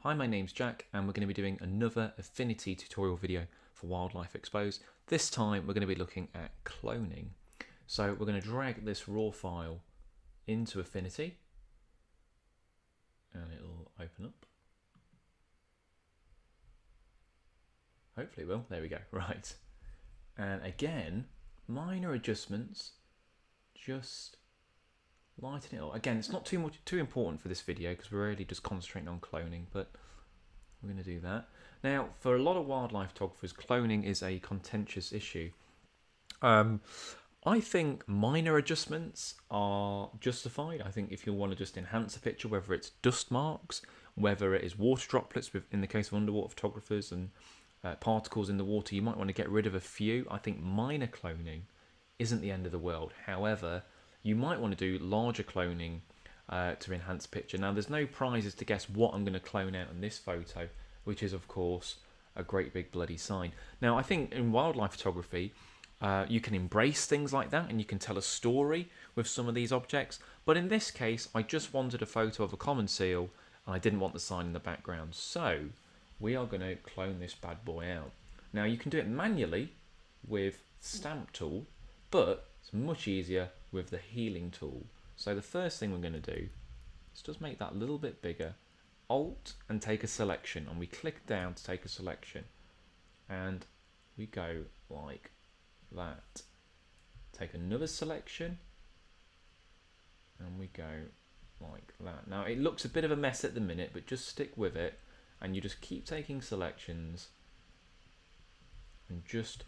Hi, my name's Jack and we're going to be doing another Affinity tutorial video for Wildlife Exposed. This time we're going to be looking at cloning. So we're going to drag this raw file into Affinity and it'll open up. Hopefully it will. There we go. Right. And again, minor adjustments, just lighten it up. Again, it's not too important for this video because we're really just concentrating on cloning, but we're going to do that. Now, for a lot of wildlife photographers, cloning is a contentious issue. I think minor adjustments are justified. I think if you want to just enhance a picture, whether it's dust marks, whether it is water droplets, in the case of underwater photographers, and particles in the water, you might want to get rid of a few. I think minor cloning isn't the end of the world. However, you might want to do larger cloning to enhance picture. Now, there's no prizes to guess what I'm going to clone out in this photo, which is, of course, a great big bloody sign. Now, I think in wildlife photography, you can embrace things like that and you can tell a story with some of these objects. But in this case, I just wanted a photo of a common seal and I didn't want the sign in the background. So we are going to clone this bad boy out. Now, you can do it manually with stamp tool, but it's much easier with the healing tool. So the first thing we're going to do is just make that a little bit bigger. Alt and take a selection, and we click down to take a selection, and we go like that. Take another selection, and we go like that. Now it looks a bit of a mess at the minute, but just stick with it, and you just keep taking selections and just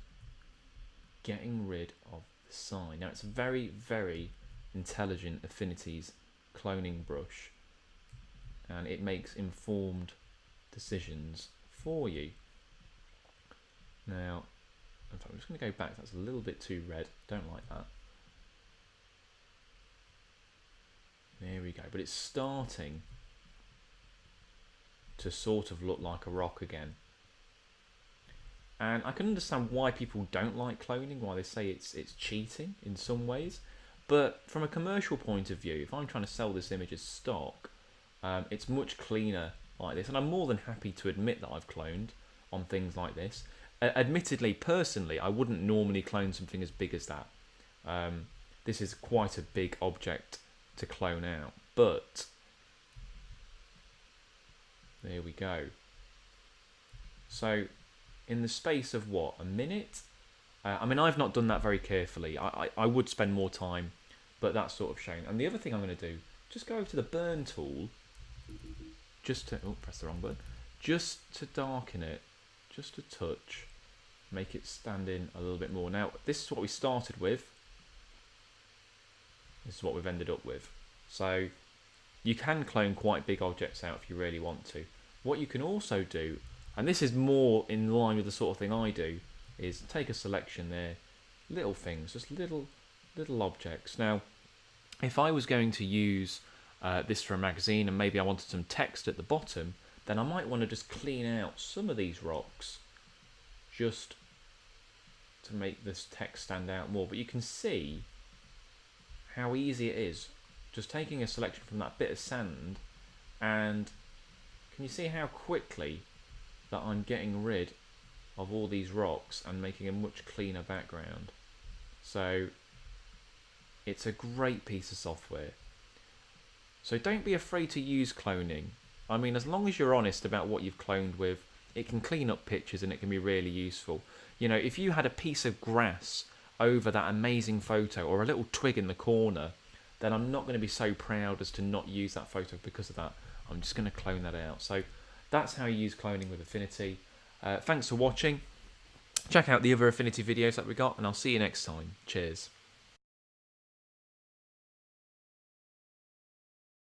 getting rid of the sign. Now it's a very, very intelligent Affinity's cloning brush, and it makes informed decisions for you. Now, in fact, I'm just going to go back. That's a little bit too red. Don't like that. There we go. But it's starting to sort of look like a rock again. And I can understand why people don't like cloning, why they say it's cheating in some ways. But from a commercial point of view, if I'm trying to sell this image as stock, it's much cleaner like this. And I'm more than happy to admit that I've cloned on things like this. Admittedly, personally, I wouldn't normally clone something as big as that. This is quite a big object to clone out. But there we go. So in the space of what, a minute? I mean, I've not done that very carefully. I would spend more time, but that's sort of shown. And the other thing I'm going to do, just go over to the burn tool, just to, oh, press the wrong button, just to darken it, just a touch, make it stand in a little bit more. Now, this is what we started with. This is what we've ended up with. So you can clone quite big objects out if you really want to. What you can also do, and this is more in line with the sort of thing I do, is take a selection there, little things, just little objects. Now, if I was going to use this for a magazine and maybe I wanted some text at the bottom, then I might want to just clean out some of these rocks just to make this text stand out more. But you can see how easy it is just taking a selection from that bit of sand, and can you see how quickly that I'm getting rid of all these rocks and making a much cleaner background. So it's a great piece of software. So don't be afraid to use cloning. I mean, as long as you're honest about what you've cloned with, it can clean up pictures and it can be really useful. You know, if you had a piece of grass over that amazing photo or a little twig in the corner, then I'm not going to be so proud as to not use that photo because of that. I'm just going to clone that out. So that's how you use cloning with Affinity. Thanks for watching. Check out the other Affinity videos that we got, and I'll see you next time. Cheers.